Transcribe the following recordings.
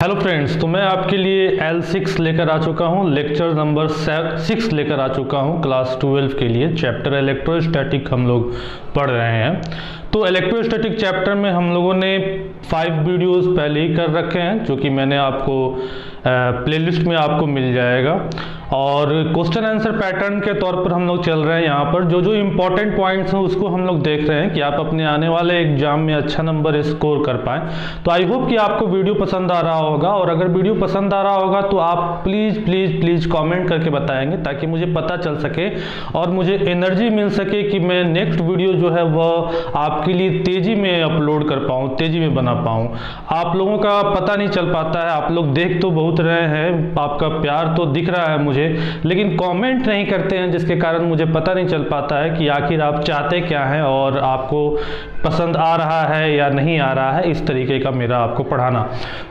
Hello friends, तो मैं आपके लिए L6 लेकर आ चुका हूँ। लेक्चर नंबर 6 लेकर आ चुका हूँ क्लास 12 के लिए। चैप्टर इलेक्ट्रोस्टैटिक हम लोग पढ़ रहे हैं। तो इलेक्ट्रोस्टैटिक चैप्टर में हम लोगों ने 5 वीडियोस पहले ही कर रखे हैं, जो कि मैंने आपको प्लेलिस्ट में आपको मिल जाएगा। और क्वेश्चन आंसर पैटर्न के तौर पर हम लोग चल रहे हैं। यहाँ पर जो जो इम्पोर्टेंट पॉइंट्स हैं उसको हम लोग देख रहे हैं कि आप अपने आने वाले एग्जाम में अच्छा नंबर स्कोर कर पाएँ। तो आई होप कि आपको वीडियो पसंद आ रहा होगा, और अगर वीडियो पसंद आ रहा होगा तो आप प्लीज़ कमेंट करके बताएंगे, ताकि मुझे पता चल सके और मुझे एनर्जी मिल सके कि मैं नेक्स्ट वीडियो जो है वह आपके लिए तेज़ी में अपलोड कर पाऊँ, तेज़ी में बना पाऊँ। आप लोगों का पता नहीं चल पाता है, आप लोग देख तो बहुत रहे हैं, आपका प्यार तो दिख रहा है मुझे, लेकिन कमेंट नहीं करते हैं, जिसके कारण मुझे पता नहीं चल पाता है कि आखिर आप चाहते क्या हैं और आपको पसंद आ रहा है या नहीं आ रहा है, इस तरीके का मेरा आपको पढ़ाना।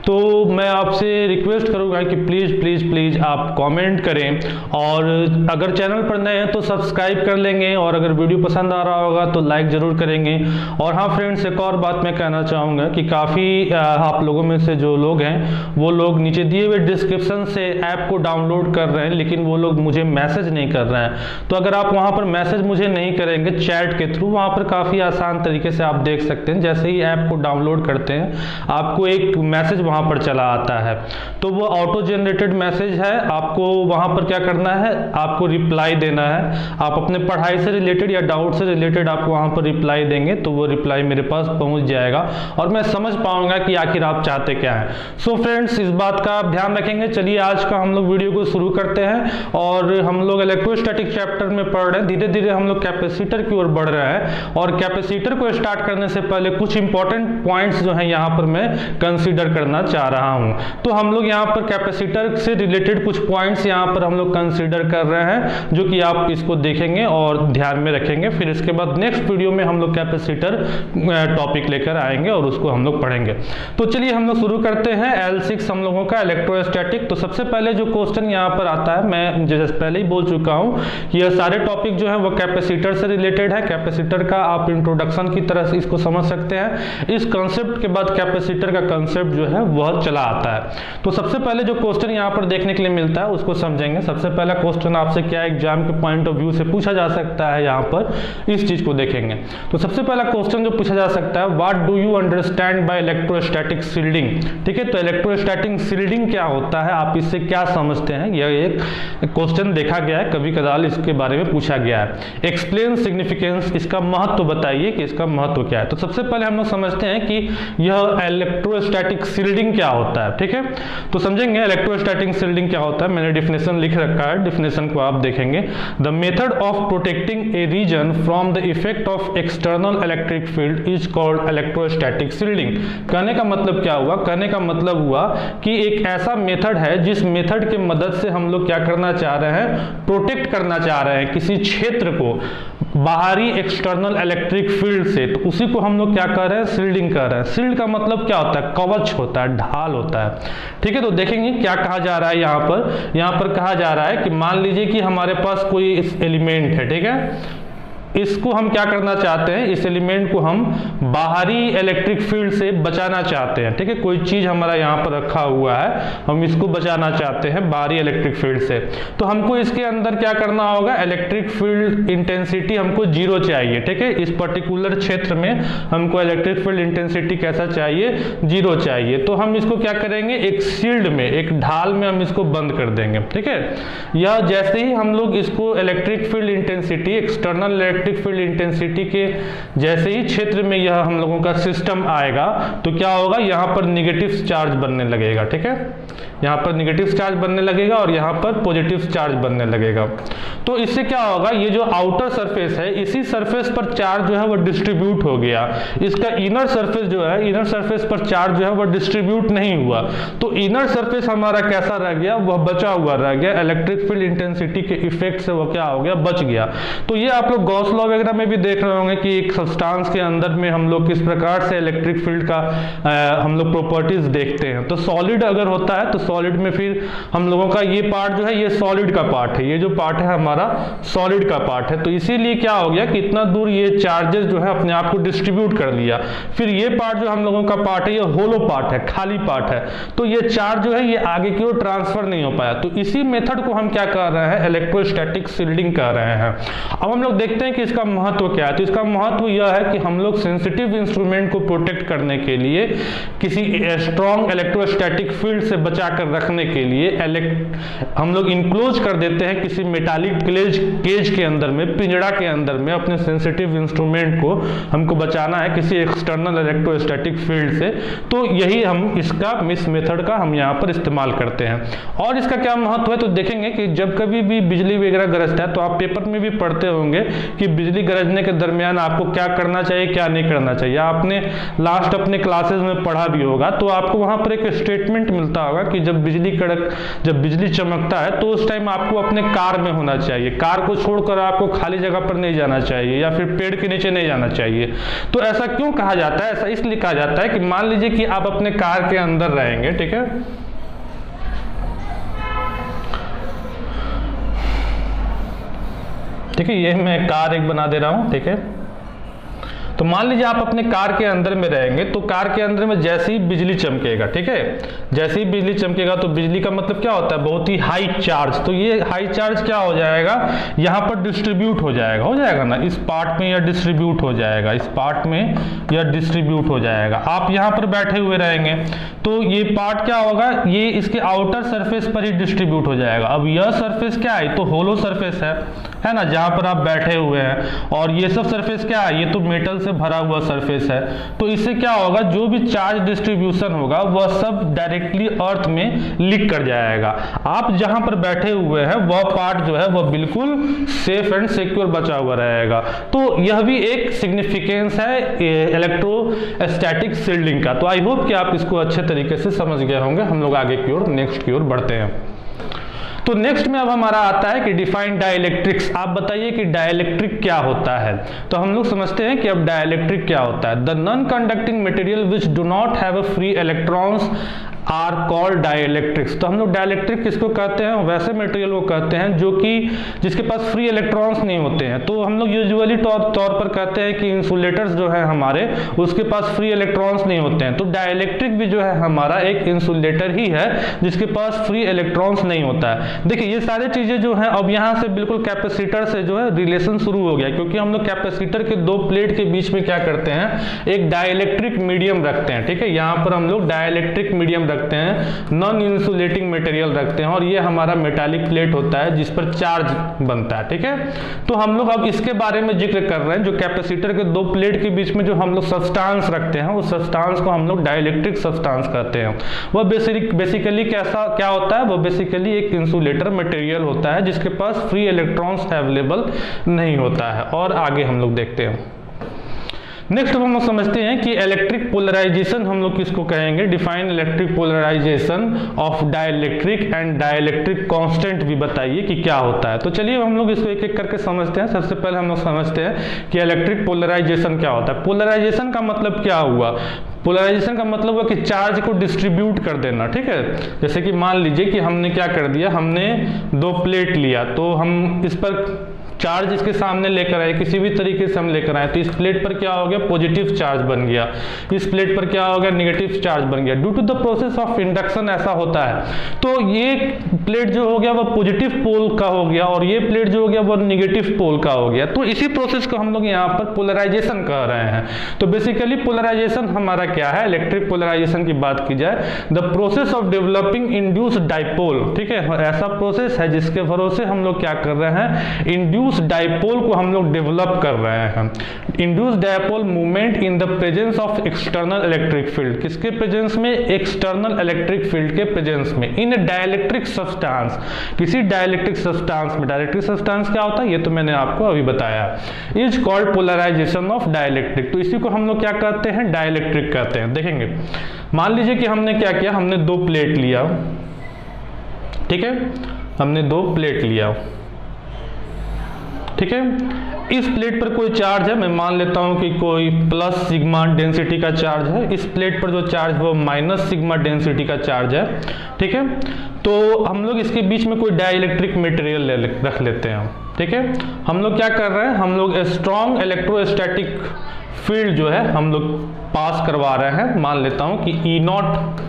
तो मैं आपसे रिक्वेस्ट करूंगा कि प्लीज़ आप कमेंट करें, और अगर चैनल पर नए हैं तो सब्सक्राइब कर लेंगे, और अगर वीडियो पसंद आ रहा होगा तो लाइक ज़रूर करेंगे। और हाँ फ्रेंड्स, एक और बात मैं कहना चाहूँगा कि काफ़ी आप लोगों में से जो लोग हैं वो लोग नीचे दिए हुए डिस्क्रिप्शन से ऐप को डाउनलोड कर रहे हैं, लेकिन वो लोग मुझे मैसेज नहीं कर रहे हैं। तो अगर आप वहाँ पर मैसेज मुझे नहीं करेंगे चैट के थ्रू, वहाँ पर काफ़ी आसान तरीके से आप देख सकते हैं। जैसे ही ऐप को डाउनलोड करते हैं आपको एक मैसेज वहाँ पर चला आता है, तो वो ऑटो जनरेटेड मैसेज है। आपको वहाँ पर क्या करना है, आपको रिप्लाई देना है। आप अपने पढ़ाई से रिलेटेड या डाउट से रिलेटेड आप वहाँ पर रिप्लाई देंगे तो वो रिप्लाई मेरे पास पहुँच जाएगा और मैं समझ पाऊँगा कि आखिर आप चाहते क्या हैं। सो फ्रेंड्स, इस बात का आप ध्यान रखेंगे। चलिए आज का हम लोग वीडियो को शुरू करते हैं, और हम लोग इलेक्ट्रोस्टैटिक चैप्टर में पढ़ रहे हैं। धीरे धीरे हम लोग कैपेसिटर की ओर बढ़ रहे हैं, और कैपेसिटर को स्टार्ट करने से पहले कुछ इंपॉर्टेंट पॉइंट्स जो हैं यहाँ पर मैं कंसीडर करना चाह रहा हूँ। तो हम लोग यहाँ पर कैपेसिटर से रिलेटेड कुछ पॉइंट्स यहाँ पर हम लोग कंसीडर कर रहे हैं, जो कि आप इसको देखेंगे और ध्यान में रखेंगे। फिर इसके बाद नेक्स्ट वीडियो में हम लोग कैपेसिटर टॉपिक लेकर आएंगे और उसको हम लोग पढ़ेंगे। तो चलिए हम लोग शुरू करते हैं L6 हम लोगों का इलेक्ट्रोस्टैटिक। तो सबसे पहले जो क्वेश्चन यहाँ पर आता है, मैं जैसे पहले ही बोल चुका हूँ कि यह सारे टॉपिक जो है वो कैपेसिटर से रिलेटेड है। कैपेसिटर का आप इंट्रोडक्शन की तरह से इसको समझ सकते हैं। इस कॉन्सेप्ट के बाद कैपेसिटर का कॉन्सेप्ट जो है वह चला आता है। तो सबसे पहले जो क्वेश्चन यहाँ पर देखने के लिए मिलता है उसको समझेंगे। सबसे पहला क्वेश्चन आपसे क्या एग्जाम के पॉइंट ऑफ व्यू से पूछा जा सकता है, यहाँ पर इस चीज को देखेंगे। तो सबसे पहला क्वेश्चन जो पूछा जा सकता है, what do you understand by electrostatic shielding. ठीक है, तो इलेक्ट्रोस्टैटिक शील्डिंग क्या होता है, आप इससे क्या समझते हैं, यह एक क्वेश्चन देखा गया है, कभी कदार इसके बारे में पूछा गया है। एक्सप्लेन सिग्निफिकेंस, इसका महत्व बताइए कि इसका महत्व क्या है। तो सबसे पहले हम लोग समझते हैं कि यह इलेक्ट्रोस्टैटिक शील्डिंग क्या होता है। ठीक है, तो समझेंगे इलेक्ट्रोस्टैटिक शील्डिंग क्या होता है। मैंने डिफिनेशन लिख रखा है, डिफिनेशन को आप देखेंगे। The method of protecting a region from the effect of external electric field is called electrostatic shielding. कहने का मतलब क्या हुआ, कहने का मतलब हुआ कि एक ऐसा मेथड है जिस मेथड की मदद से हम लोग क्या करना चाह रहे हैं, प्रोटेक्ट करना चाह रहे हैं किसी क्षेत्र को बाहरी एक्सटर्नल इलेक्ट्रिक फील्ड से, तो उसी को हम लोग क्या कर रहे हैं, शील्डिंग कर रहे हैं। शील्ड का मतलब क्या होता है, कवच होता है, ढाल होता है। ठीक है, तो देखेंगे क्या कहा जा रहा है यहाँ पर कहा जा रहा है कि मान लीजिए कि हमारे पास कोई एलिमेंट है। ठीक है, इसको हम क्या करना चाहते हैं, इस एलिमेंट को हम बाहरी इलेक्ट्रिक फील्ड से बचाना चाहते हैं। ठीक है, कोई चीज हमारा यहाँ पर रखा हुआ है, हम इसको बचाना चाहते हैं बाहरी इलेक्ट्रिक फील्ड से। तो हमको इसके अंदर क्या करना होगा, इलेक्ट्रिक फील्ड इंटेंसिटी हमको 0 चाहिए। ठीक है, इस पर्टिकुलर क्षेत्र में हमको इलेक्ट्रिक फील्ड इंटेंसिटी कैसा चाहिए, 0 चाहिए। तो हम इसको क्या करेंगे, एक शील्ड में, एक ढाल में हम इसको बंद कर देंगे। ठीक है, या जैसे ही हम लोग इसको electric field intensity, external electric field intensity के जैसे ही क्षेत्र में यह हम लोगों का सिस्टम आएगा, तो क्या होगा, यहाँ पर निगेटिव चार्ज बनने लगेगा। ठीक है, यहाँ पर निगेटिव चार्ज बनने लगेगा और यहाँ पर पॉजिटिव चार्ज बनने लगेगा। तो इससे क्या होगा, ये जो आउटर सरफेस है, इसी सरफेस पर चार्ज जो है वो डिस्ट्रीब्यूट हो गया। इसका इनर सरफेस जो है, इनर सरफेस पर चार्ज जो है वो डिस्ट्रीब्यूट नहीं हुआ, तो इनर सरफेस हमारा कैसा रह गया, वह बचा हुआ रह गया। इलेक्ट्रिक फील्ड इंटेंसिटी के इफेक्ट से वो क्या हो गया, बच गया। तो ये आप लोग गॉस लॉ वगैरह में भी देख रहे होंगे कि एक सब्सटेंस के अंदर में हम लोग किस प्रकार से इलेक्ट्रिक फील्ड का हम लोग प्रॉपर्टीज देखते हैं। तो सॉलिड अगर होता है तो सॉलिड में फिर हम लोगों का ये पार्ट जो है ये सॉलिड का पार्ट है, ये जो पार्ट है हमारा सॉलिड का पार्ट है। तो इसीलिए क्या हो गया कि इतना दूर ये चार्जेस जो है अपने आप को डिस्ट्रीब्यूट कर लिया। फिर ये पार्ट जो हम लोगों का पार्ट है ये होलो पार्ट है, खाली पार्ट है, तो ये चार्ज जो है ये आगे की ओर ट्रांसफर नहीं हो पाया। तो इसी मेथड को हम क्या कर रहे हैं, इलेक्ट्रोस्टैटिक शील्डिंग कर रहे हैं। अब हम लोग देखते हैं कि इसका महत्व क्या है। तो इसका महत्व यह है कि हम लोग सेंसिटिव इंस्ट्रूमेंट को प्रोटेक्ट करने के लिए, किसी स्ट्रॉन्ग इलेक्ट्रोस्टैटिक फील्ड से बचा कर रखने के लिए हम लोग इंक्लोज कर देते हैं किसी मेटालिक केज के अंदर में, पिंजड़ा के अंदर में अपने सेंसिटिव इंस्ट्रूमेंट को हमको बचाना है किसी एक्सटर्नल इलेक्ट्रोस्टैटिक फील्ड से। तो यही हम इसका इस मेथड का हम यहाँ पर इस्तेमाल करते हैं। और इसका क्या महत्व है तो देखेंगे कि जब कभी भी बिजली वगैरह गरजता है तो आप पेपर में भी पढ़ते होंगे कि बिजली गरजने के दरमियान आपको क्या करना चाहिए, क्या नहीं करना चाहिए। आपने लास्ट अपने क्लासेस में पढ़ा भी होगा, तो आपको वहां पर एक स्टेटमेंट मिलता होगा कि जब बिजली चमकता है तो उस टाइम आपको अपने कार में होना चाहिए, कार को छोड़कर आपको खाली जगह पर नहीं जाना चाहिए या फिर पेड़ के नीचे नहीं जाना चाहिए। तो ऐसा क्यों कहा जाता है? ऐसा इसलिए कहा जाता है कि मान लीजिए कि आप अपने कार के अंदर रहेंगे, ठीक है, ठीक है, ये मैं कार एक बना दे रहा हूं, ठीक है। तो मान लीजिए आप अपने कार के अंदर में रहेंगे, तो कार के अंदर में जैसे ही बिजली चमकेगा, ठीक है, जैसे ही बिजली चमकेगा तो बिजली का मतलब क्या होता है, बहुत ही हाई चार्ज। तो ये हाई चार्ज क्या हो जाएगा, यहाँ पर डिस्ट्रीब्यूट हो जाएगा ना, इस पार्ट में यह डिस्ट्रीब्यूट हो जाएगा, इस पार्ट में यह डिस्ट्रीब्यूट हो जाएगा। आप यहाँ पर बैठे हुए रहेंगे तो ये पार्ट क्या होगा, ये इसके आउटर सरफेस पर ही डिस्ट्रीब्यूट हो जाएगा। अब यह सरफेस क्या है, तो होलो सरफेस है ना, जहां पर आप बैठे हुए हैं। और ये सब सरफेस क्या है, ये तो मेटल से भरा हुआ सरफेस है। तो इससे क्या होगा, जो भी चार्ज डिस्ट्रीब्यूशन होगा वह सब डायरेक्टली अर्थ में लीक कर जाएगा। आप जहां पर बैठे हुए हैं वह पार्ट जो है वह बिल्कुल सेफ एंड सिक्योर बचा हुआ रहेगा। तो यह भी एक सिग्निफिकेंस है इलेक्ट्रोस्टैटिक शील्डिंग का। तो आई होप कि आप इसको अच्छे तरीके से समझ गए होंगे। हम लोग आगे की ओर नेक्स्ट की ओर बढ़ते हैं। तो नेक्स्ट में अब हमारा आता है कि डिफाइन डाइलेक्ट्रिक्स। आप बताइए कि डाइलेक्ट्रिक क्या होता है। तो हम लोग समझते हैं कि अब डाइलेक्ट्रिक क्या होता है। The non conducting material which do not have a free electrons are called dielectrics. तो हम लोग डाइलेक्ट्रिक किसको कहते हैं, वैसे मटेरियल को कहते हैं जो कि जिसके पास फ्री इलेक्ट्रॉन्स नहीं होते हैं। तो हम लोग यूजुअली तौर पर कहते हैं कि इंसुलेटर्स जो है हमारे, उसके पास फ्री इलेक्ट्रॉन्स नहीं होते हैं। तो डाइलेक्ट्रिक भी जो है हमारा एक इंसुलेटर ही है जिसके पास फ्री इलेक्ट्रॉन्स नहीं होता है। देखिए ये सारी चीजें जो हैं, अब यहाँ से बिल्कुल कैपेसिटर से जो है रिलेशन शुरू हो गया, क्योंकि हम लोग कैपेसिटर के दो प्लेट के बीच में क्या करते हैं, एक डाइलेक्ट्रिक मीडियम रखते हैं, ठीक है। यहाँ पर हम लोग डाइलेक्ट्रिक मीडियम रखते हैं, नॉन इंसुलेटिंग मटेरियल रखते हैं, और ये हमारा मेटालिक प्लेट होता है जिस पर चार्ज बनता है, ठीक है। तो हम लोग अब इसके बारे में जिक्र कर रहे हैं, जो कैपेसिटर के दो प्लेट के बीच में जो हम लोग सब्सटेंस रखते हैं, उस सब्सटेंस को हम लोग डाइलेक्ट्रिक सब्सटेंस कहते हैं। वह बेसिकली क्या होता है, वह बेसिकली एक इंसुलेटर मटेरियल होता है जिसके पास फ्री इलेक्ट्रॉन्स अवेलेबल नहीं होता है। और आगे हम लोग देखते हैं। नेक्स्ट हम लोग समझते हैं कि इलेक्ट्रिक पोलराइजेशन हम लोग किसको कहेंगे। Define electric polarisation of dielectric and dielectric constant भी बताइए कि क्या होता है। तो चलिए हम लोग इसको एक एक करके समझते हैं। सबसे पहले हम लोग समझते हैं कि इलेक्ट्रिक पोलराइजेशन क्या होता है। पोलराइजेशन का मतलब क्या हुआ, पोलराइजेशन का मतलब हुआ कि चार्ज को डिस्ट्रीब्यूट कर देना, ठीक है। जैसे कि मान लीजिए कि हमने क्या कर दिया, हमने दो प्लेट लिया, तो हम इस पर चार्ज इसके सामने लेकर आए, किसी भी तरीके से हम लेकर आए, तो इस प्लेट पर क्या हो गया, पॉजिटिव चार्ज बन गया, इस प्लेट पर क्या हो गया, नेगेटिव चार्ज बन गया। Due to the process of induction ऐसा होता है। तो ये प्लेट जो हो गया वह पॉजिटिव पोल का हो गया, और ये प्लेट जो हो गया वह नेगेटिव पोल का हो गया। तो इसी प्रोसेस को हम लोग यहाँ पर पोलराइजेशन कह रहे हैं। तो बेसिकली पोलराइजेशन हमारा क्या है, इलेक्ट्रिक पोलराइजेशन की बात की जाए, the process of developing induced dipole, ठीक है। ऐसा प्रोसेस है जिसके भरोसे हम लोग क्या कर रहे हैं, इंड्यूस्ड डाइपोल को हम लोग डेवलप कर रहे हैं। Induced dipole movement in the presence of external electric field, किसके प्रेजेंस में, एक्सटर्नल इलेक्ट्रिक फील्ड के प्रेजेंस में, इन डाइलेक्ट्रिक सब्सटेंस, किसी डाइलेक्ट्रिक सब्सटेंस में। डाइलेक्ट्रिक सब्सटेंस क्या होता है ये तो मैंने आपको अभी बताया, is called polarisation of dielectric. तो इसी को हम लोग क्या कहते हैं, डाइलेक्ट्रिक कहते हैं। देखेंगे, मान लीजिए कि हमने क्या किया, हमने दो प्लेट लिया, ठीक है, हमने दो प्लेट लिया, ठीक है। इस प्लेट पर कोई चार्ज है, मैं मान लेता हूं कि कोई प्लस सिग्मा डेंसिटी का चार्ज है। इस प्लेट पर जो चार्ज है वो माइनस सिग्मा डेंसिटी का चार्ज है, ठीक है। तो हम लोग इसके बीच में कोई डाइलेक्ट्रिक मटेरियल रख लेते हैं, ठीक है। हम लोग क्या कर रहे हैं, हम लोग स्ट्रॉन्ग इलेक्ट्रोस्टैटिक फील्ड जो है हम लोग पास करवा रहे हैं। मान लेता हूं कि ई नॉट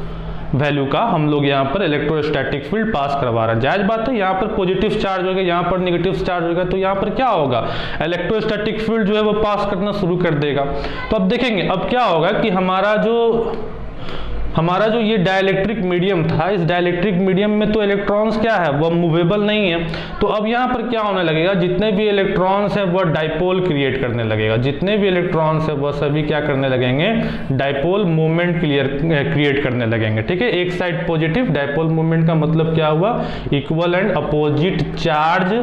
वैल्यू का हम लोग यहाँ पर इलेक्ट्रोस्टैटिक फील्ड पास करवा रहे हैं। जायज बात है, यहाँ पर पॉजिटिव चार्ज होगा, यहाँ पर नेगेटिव चार्ज होगा, तो यहाँ पर क्या होगा, इलेक्ट्रोस्टैटिक फील्ड जो है वो पास करना शुरू कर देगा। तो अब देखेंगे अब क्या होगा कि हमारा जो ये डाइलेक्ट्रिक मीडियम था, इस डाइलेक्ट्रिक मीडियम में तो इलेक्ट्रॉन्स क्या है, वह मूवेबल नहीं है। तो अब यहाँ पर क्या होने लगेगा, जितने भी इलेक्ट्रॉन्स हैं वह डाइपोल क्रिएट करने लगेगा। जितने भी इलेक्ट्रॉन्स हैं वह सभी क्या करने लगेंगे, डाइपोल मूवमेंट क्रिएट करने लगेंगे, ठीक है। एक साइड पॉजिटिव, डाइपोल मूवमेंट का मतलब क्या हुआ, equal and opposite charge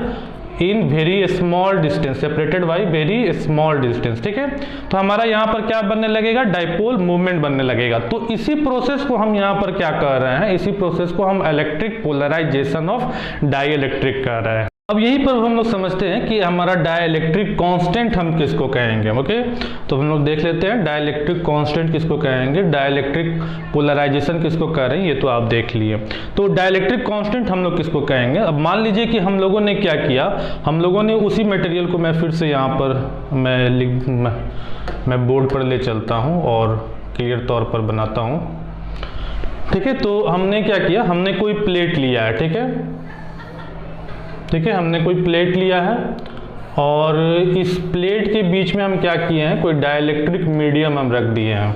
in very small distance, separated by very small distance, ठीक है। तो हमारा यहाँ पर क्या बनने लगेगा, डाइपोल मूवमेंट बनने लगेगा। तो इसी प्रोसेस को हम यहाँ पर क्या कर रहे हैं, इसी प्रोसेस को हम इलेक्ट्रिक पोलराइजेशन ऑफ डाइइलेक्ट्रिक कर रहे हैं। अब यही पर हम लोग समझते हैं कि हमारा डाइइलेक्ट्रिक कांस्टेंट हम किसको कहेंगे, ओके। तो हम लोग देख लेते हैं डाइइलेक्ट्रिक कांस्टेंट किसको कहेंगे, डाइइलेक्ट्रिक पोलराइजेशन किसको कह रहे हैं, ये तो आप देख लिए। तो डाइइलेक्ट्रिक कांस्टेंट हम लोग किसको कहेंगे। अब मान लीजिए कि हम लोगों ने क्या किया, हम लोगों ने उसी मटेरियल को, मैं फिर से यहाँ पर मैं बोर्ड पर ले चलता हूँ और क्लियर तौर पर बनाता हूँ, ठीक है। तो हमने क्या किया, हमने कोई प्लेट लिया है, ठीक है, ठीक है। हमने कोई प्लेट लिया है और इस प्लेट के बीच में हम क्या किए हैं, कोई डाइइलेक्ट्रिक मीडियम हम रख दिए हैं,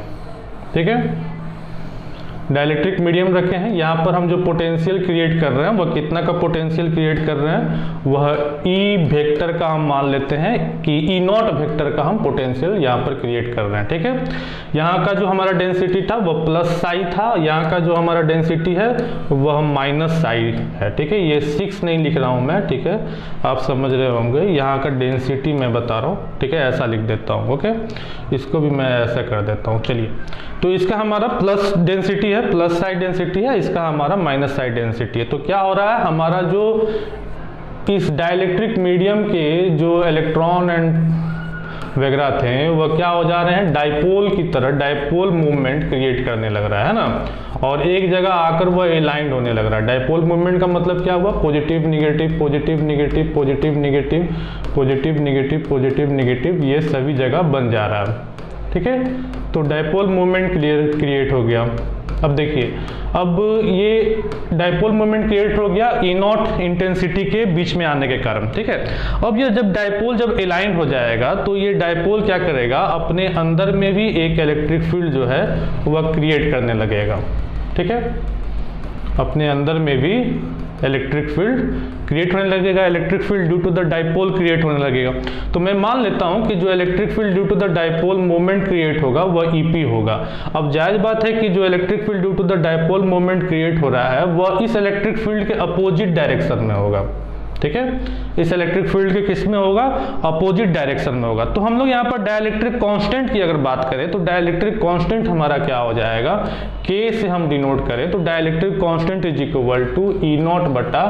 ठीक है। डाइइलेक्ट्रिक मीडियम रखे हैं। यहाँ पर हम जो पोटेंशियल क्रिएट कर रहे हैं वह कितना का पोटेंशियल क्रिएट कर रहे हैं, वह ई वेक्टर का हम मान लेते हैं कि ई नॉट वेक्टर का हम पोटेंशियल यहाँ पर क्रिएट कर रहे हैं, ठीक है। यहाँ का जो हमारा डेंसिटी था वह प्लस साई था, यहाँ का जो हमारा डेंसिटी है वह माइनस साई है, ठीक है। ये 6 नहीं लिख रहा हूँ मैं, ठीक है, आप समझ रहे होंगे। यहाँ का डेंसिटी मैं बता रहा हूँ, ठीक है, ऐसा लिख देता हूँ, ओके। इसको भी मैं ऐसा कर देता हूँ, चलिए। तो इसका हमारा प्लस डेंसिटी है, प्लस साइड डेंसिटी है, इसका हमारा माइनस साइड डेंसिटी है। तो क्या हो रहा है, हमारा जो इस डाइइलेक्ट्रिक मीडियम के जो इलेक्ट्रॉन एंड वगैरह थे वह क्या हो जा रहे हैं, डाइपोल की तरह डाइपोल मूवमेंट क्रिएट करने लग रहा है ना, और एक जगह आकर वह अलाइंड होने लग रहा है। डाइपोल मूवमेंट का मतलब क्या हुआ, positive negative positive negative positive negative positive negative positive negative, ये सभी जगह बन जा रहा है, ठीक है। तो डाइपोल मूवमेंट क्रिएट हो गया। अब देखिए, अब ये डाइपोल मूवमेंट क्रिएट हो गया ई नॉट इंटेंसिटी के बीच में आने के कारण, ठीक है। अब ये जब डाइपोल जब अलाइन हो जाएगा तो ये डाइपोल क्या करेगा, अपने अंदर में भी एक इलेक्ट्रिक फील्ड जो है वह क्रिएट करने लगेगा, ठीक है। अपने अंदर में भी इलेक्ट्रिक फील्ड क्रिएट होने लगेगा, electric field due to the dipole create होने लगेगा। तो मैं मान लेता हूं कि जो electric field due to the dipole moment create होगा वह ईपी होगा। अब जायज बात है कि जो electric field due to the dipole moment create हो रहा है वह इस इलेक्ट्रिक फील्ड के अपोजिट डायरेक्शन में होगा, ठीक है। इस इलेक्ट्रिक फील्ड के किस में होगा, अपोजिट डायरेक्शन में होगा। तो हम लोग यहाँ पर डाइइलेक्ट्रिक कांस्टेंट की अगर बात करें तो डाइइलेक्ट्रिक कांस्टेंट हमारा क्या हो जाएगा, K से हम डिनोट करें तो dielectric constant is equal to E naught बटा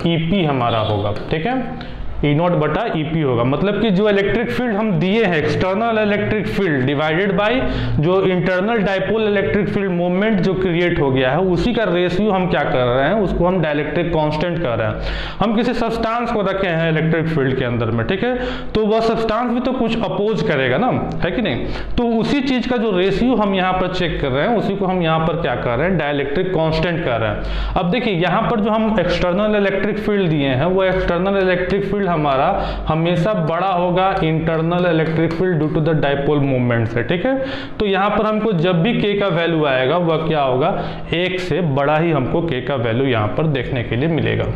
ईपी हमारा होगा, ठीक है। ई नॉट बटा ईपी होगा, मतलब कि जो इलेक्ट्रिक फील्ड हम दिए हैं external electric field divided by जो internal dipole electric field moment जो क्रिएट हो गया है उसी का रेशियो हम क्या कर रहे हैं, उसको हम डाइइलेक्ट्रिक कांस्टेंट कर रहे हैं। हम किसी सब्सटेंस को रखे हैं इलेक्ट्रिक फील्ड के अंदर में, ठीक है, तो वह सब्सटेंस भी तो कुछ अपोज करेगा ना, है कि नहीं। तो उसी चीज का जो रेशियो हम यहाँ पर चेक कर रहे हैं उसी को हम यहाँ पर क्या कर रहे हैं, डाइइलेक्ट्रिक कांस्टेंट कर रहे हैं। अब देखिए यहाँ पर जो हम एक्सटर्नल इलेक्ट्रिक फील्ड दिए हैं वो एक्सटर्नल इलेक्ट्रिक फील्ड हमारा हमेशा बड़ा होगा internal electric field due to the dipole movement से, ठीक है। तो यहां पर हमको जब भी K का वैल्यू आएगा वह क्या होगा, 1 से बड़ा ही हमको K का वैल्यू यहां पर देखने के लिए मिलेगा।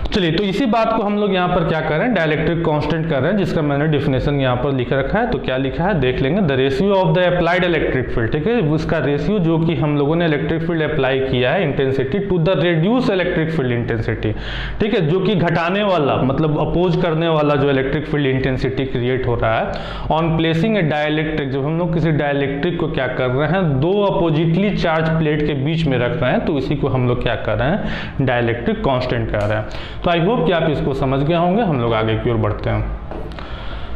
चलिए, तो इसी बात को हम लोग यहाँ पर क्या कर रहे हैं, डाइइलेक्ट्रिक कांस्टेंट कर रहे हैं, जिसका मैंने डिफिनेशन यहाँ पर लिख रखा है। तो क्या लिखा है देख लेंगे, the ratio of the applied electric field, ठीक है, उसका रेशियो जो कि हम लोगों ने इलेक्ट्रिक फील्ड अप्लाई किया है intensity to the reduce electric field intensity, ठीक है, जो कि घटाने वाला मतलब अपोज करने वाला जो इलेक्ट्रिक फील्ड इंटेंसिटी क्रिएट हो रहा है ऑन प्लेसिंग ए डाइइलेक्ट्रिक, जब हम लोग किसी डाइइलेक्ट्रिक को क्या कर रहे हैं, दो अपोजिटली चार्ज प्लेट के बीच में रख रहे हैं, तो इसी को हम लोग क्या कर रहे हैं, डाइइलेक्ट्रिक कांस्टेंट कर रहे हैं। तो आई होप कि आप इसको समझ गए होंगे। हम लोग आगे की ओर बढ़ते हैं।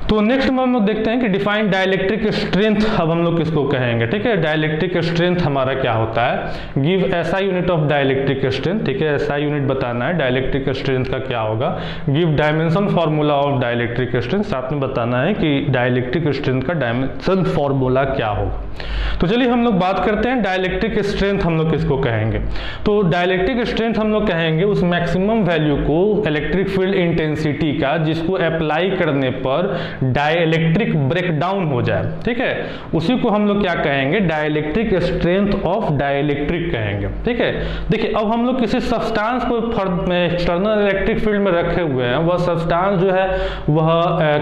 तो नेक्स्ट में हम लोग देखते हैं कि डिफाइन डाइलेक्ट्रिक स्ट्रेंथ, अब हम लोग किसको कहेंगे, ठीक है। डाइलेक्ट्रिक स्ट्रेंथ हमारा क्या होता है, give SI unit of dielectric strength, ठीक है, एसआई यूनिट बताना है डाइलेक्ट्रिक स्ट्रेंथ का क्या होगा। Give dimension formula of dielectric strength, साथ में बताना है कि डाइलेक्ट्रिक स्ट्रेंथ का डायमेंशन फार्मूला क्या होगा। तो चलिए हम लोग बात करते हैं डाइलेक्ट्रिक स्ट्रेंथ हम लोग किसको कहेंगे। तो डाइलेक्ट्रिक स्ट्रेंथ हम लोग कहेंगे उस मैक्सिमम वैल्यू को इलेक्ट्रिक फील्ड इंटेंसिटी का जिसको अप्लाई करने पर डाइलेक्ट्रिक ब्रेकडाउन हो जाए, ठीक है, उसी को हम लोग क्या कहेंगे, डाइलेक्ट्रिक स्ट्रेंथ ऑफ डाइलेक्ट्रिक कहेंगे, ठीक है। देखिए अब हम लोग किसी सब्सटेंस को एक्सटर्नल इलेक्ट्रिक फील्ड में रखे हुए हैं, वह सब्सटेंस जो है वह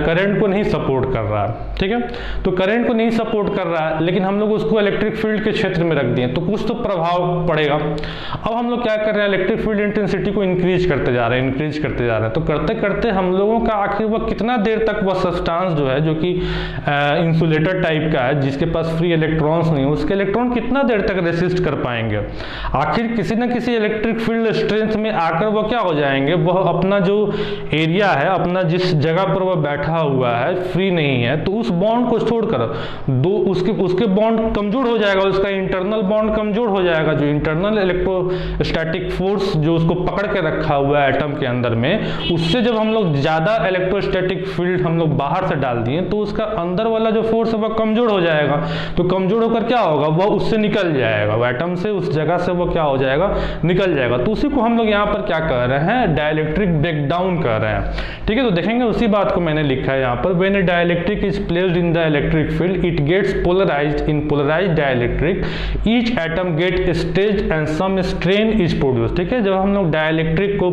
करंट को नहीं सपोर्ट कर रहा है, ठीक है। तो करंट को नहीं सपोर्ट कर रहा है, लेकिन हम लोग उसको इलेक्ट्रिक फील्ड के क्षेत्र में रख दिए तो कुछ तो प्रभाव पड़ेगा। अब हम लोग क्या कर रहे हैं, इलेक्ट्रिक फील्ड इंटेंसिटी को इंक्रीज करते जा रहे हैं, तो करते करते हम लोगों का आखिर वह कितना देर तक वह सब्सटेंस जो है जो कि इंसुलेटर टाइप का है, जिसके पास फ्री इलेक्ट्रॉन्स नहीं है, उसके इलेक्ट्रॉन कितना देर तक रेसिस्ट कर पाएंगे। आखिर किसी न किसी इलेक्ट्रिक फील्ड स्ट्रेंथ में आकर वह क्या हो जाएंगे, वह अपना जो एरिया है, अपना जिस जगह पर वह बैठा हुआ है फ्री नहीं है, तो उस बॉन्ड को छोड़कर उसके बॉन्ड कमजोर हो जाएगा, उसका इंटरनल बॉन्ड कमजोर हो जाएगा। जो इंटरनल इलेक्ट्रोस्टैटिक फोर्स जो उसको पकड़ के रखा हुआ है एटम के अंदर में, उससे जब हम लोग ज्यादा इलेक्ट्रोस्टैटिक फील्ड हम लोग बाहर से डाल दिए तो उसका अंदर वाला जो फोर्स है वह कमजोर हो जाएगा। तो कमजोर होकर क्या होगा, वह उससे निकल जाएगा, वह एटम से उस जगह से वो क्या हो जाएगा, निकल जाएगा। तो उसी को हम लोग यहाँ पर क्या कर रहे हैं, डाइलेक्ट्रिक ब्रेकडाउन कर रहे हैं, ठीक है। तो देखेंगे उसी बात को मैंने लिखा है यहाँ पर, when a dielectric is placed in the electric field it gets polarised in polarised dielectric, each atom get stretched and some strain is produced, ठीक है। जब हम लोग डाइलेक्ट्रिक को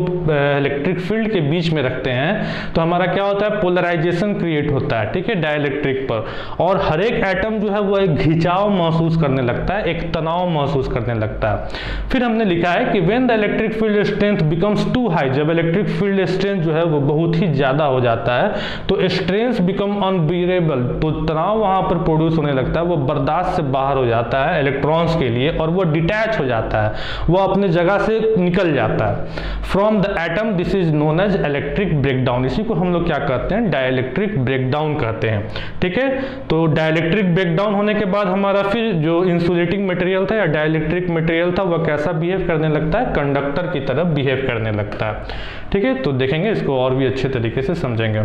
इलेक्ट्रिक फील्ड के बीच में रखते हैं तो हमारा क्या होता है, पोलराइजेशन क्रिएट होता है, ठीक है, डाइलेक्ट्रिक पर, और हर एक एटम जो है वो एक खिंचाव महसूस करने लगता है, एक तनाव महसूस करने लगता है। फिर हमने लिखा है कि when the electric field strength becomes too high, जब इलेक्ट्रिक फील्ड स्ट्रेंथ जो है वो बहुत ही ज्यादा हो जाता है तो स्ट्रेंथ बिकम अनबियरेबल, तो तनाव वहां पर प्रोड्यूस होने लगता है, वो बर्दाश्त से बाहर हो जाता है इलेक्ट्रॉन्स के लिए, और वो डिटैच हो जाता है, वो अपने जगह से निकल जाता है from the atom. This is known as electric breakdown, इसी को हम लोग क्या कहते हैं, डाइलेक्ट्रिक ब्रेकडाउन कहते हैं, ठीक है। तो डाइलेक्ट्रिक ब्रेकडाउन होने के बाद हमारा फिर जो इंसुलेटिंग मटेरियल था या डाइलेक्ट्रिक मटेरियल था वह कैसा बिहेव करने लगता है, कंडक्टर की तरह बिहेव करने लगता है, ठीक है। तो देखेंगे इसको और भी अच्छे तरीके से समझेंगे।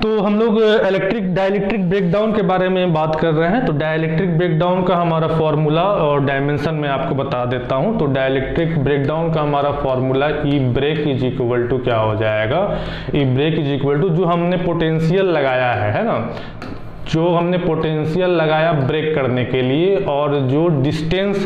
तो हम लोग डाइलेक्ट्रिक ब्रेकडाउन के बारे में बात कर रहे हैं। तो डाइलेक्ट्रिक ब्रेकडाउन का हमारा फॉर्मूला और डायमेंशन में आपको बता देता हूं। तो डाइलेक्ट्रिक ब्रेकडाउन का हमारा formula E break is equal to क्या हो जाएगा, E break is equal to जो हमने पोटेंशियल लगाया है ना, जो हमने पोटेंशियल लगाया ब्रेक करने के लिए और जो डिस्टेंस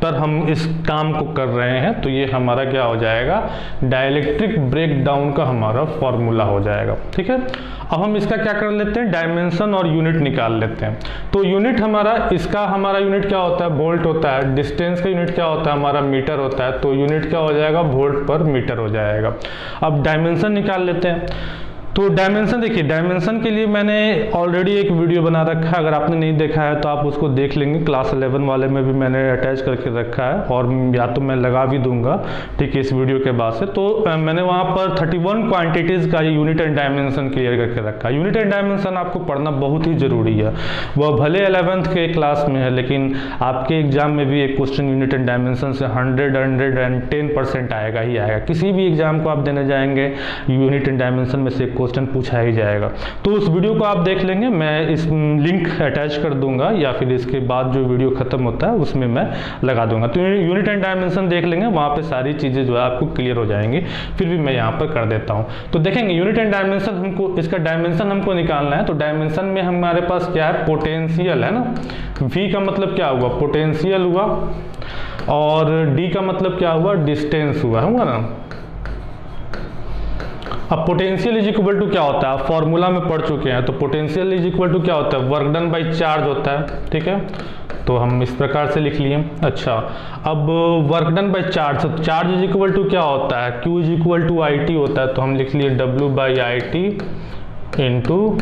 पर हम इस काम को कर रहे हैं, तो ये हमारा क्या हो जाएगा, डाइलेक्ट्रिक ब्रेकडाउन का हमारा फॉर्मूला हो जाएगा, ठीक है। अब हम इसका क्या कर लेते हैं, डायमेंशन और यूनिट निकाल लेते हैं। तो यूनिट हमारा यूनिट क्या होता है, वोल्ट होता है, डिस्टेंस का यूनिट क्या होता है हमारा, मीटर होता है, तो यूनिट क्या हो जाएगा, वोल्ट पर मीटर हो जाएगा। अब डायमेंशन निकाल लेते हैं। तो डायमेंशन देखिए, डायमेंशन के लिए मैंने ऑलरेडी एक वीडियो बना रखा है, अगर आपने नहीं देखा है तो आप उसको देख लेंगे, क्लास 11 वाले में भी मैंने अटैच करके रखा है और या तो मैं लगा भी दूंगा, ठीक है, इस वीडियो के बाद से। तो मैंने वहाँ पर 31 क्वांटिटीज़ का यूनिट एंड डायमेंशन क्लियर करके रखा है। यूनिट एंड डायमेंशन आपको पढ़ना बहुत ही जरूरी है, वह भले 11th के क्लास में है लेकिन आपके एग्जाम में भी एक क्वेश्चन यूनिट एंड डायमेंशन से 110% आएगा ही आएगा। किसी भी एग्जाम को आप देने जाएंगे यूनिट एंड डायमेंशन में से क्वेश्चन पूछा ही जाएगा। तो उस वीडियो को आप देख लेंगे, मैं इस लिंक अटैच कर दूंगा या फिर इसके बाद जो वीडियो खत्म होता है उसमें मैं लगा दूंगा। तो यूनिट एंड डायमेंशन देख लेंगे, वहां पे सारी चीजें जो है आपको क्लियर हो जाएंगी। फिर भी मैं यहाँ पर कर देता हूँ। तो देखेंगे यूनिट एंड डायमेंशन, हमको इसका डायमेंशन हमको निकालना है। तो डायमेंशन में हमारे पास क्या है, पोटेंशियल है ना, V का मतलब क्या हुआ, पोटेंशियल हुआ, और D का मतलब क्या हुआ, डिस्टेंस हुआ ना। अब पोटेंशियल इज इक्वल टू क्या होता है, आप फॉर्मूला में पढ़ चुके हैं। तो पोटेंशियल इज इक्वल टू क्या होता है, वर्क डन बाई चार्ज होता है, ठीक है। तो हम इस प्रकार से लिख लिए। अच्छा, अब work done by charge, charge is equal to क्या होता है, Q is equal to IT होता है। तो हम लिख लिए W by IT into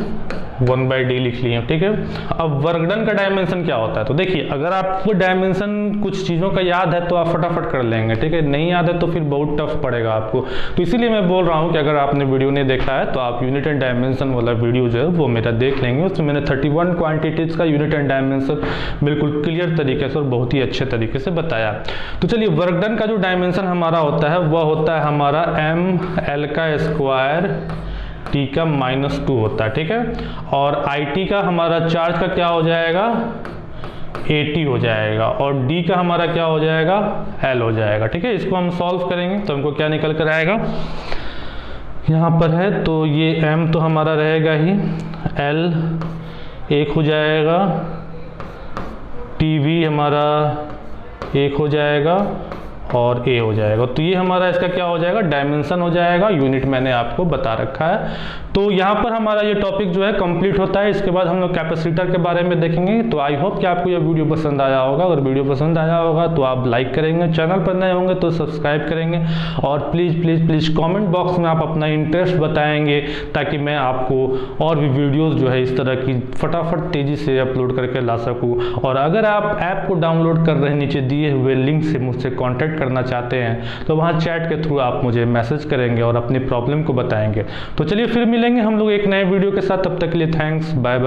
1/d लिख लिए, ठीक है। अब वर्क डन का डायमेंशन क्या होता है, तो देखिए अगर आपको डायमेंशन कुछ चीज़ों का याद है तो आप फटाफट कर लेंगे, ठीक है। नहीं याद है तो फिर बहुत टफ पड़ेगा आपको। तो इसीलिए मैं बोल रहा हूँ कि अगर आपने वीडियो नहीं देखा है तो आप यूनिट एंड डायमेंशन वाला वीडियो जो है वो मेरा देख लेंगे। उसमें मैंने 31 क्वांटिटीज़ का यूनिट एंड डायमेंशन बिल्कुल क्लियर तरीके से और बहुत ही अच्छे तरीके से बताया। तो चलिए, वर्क डन का जो डायमेंशन हमारा होता है वह होता है हमारा ml का स्क्वायर t का -2 होता है, ठीक है। और IT का हमारा चार्ज का क्या हो जाएगा, AT हो जाएगा, और D का हमारा क्या हो जाएगा, L हो जाएगा, ठीक है। इसको हम सॉल्व करेंगे तो हमको क्या निकल कर आएगा, यहाँ पर है तो ये M तो हमारा रहेगा ही, L 1 हो जाएगा, TV हमारा 1 हो जाएगा और A हो जाएगा। तो ये हमारा इसका क्या हो जाएगा, डायमेंशन हो जाएगा। यूनिट मैंने आपको बता रखा है। तो यहाँ पर हमारा ये टॉपिक जो है कंप्लीट होता है। इसके बाद हम लोग कैपेसिटर के बारे में देखेंगे। तो आई होप कि आपको ये वीडियो पसंद आया होगा। अगर वीडियो पसंद आया होगा तो आप लाइक करेंगे, चैनल पर नए होंगे तो सब्सक्राइब करेंगे, और please please please comment box में आप अपना इंटरेस्ट बताएंगे ताकि मैं आपको और भी वीडियोज़ जो है इस तरह की फटाफट तेज़ी से अपलोड करके ला सकूँ। और अगर आप ऐप को डाउनलोड कर रहे हैं, नीचे दिए हुए लिंक से मुझसे कॉन्टैक्ट करना चाहते हैं तो वहाँ चैट के थ्रू आप मुझे मैसेज करेंगे और अपनी प्रॉब्लम को बताएंगे। तो चलिए फिर मिलेंगे हम लोग एक नए वीडियो के साथ। तब तक के लिए थैंक्स, बाय बाय।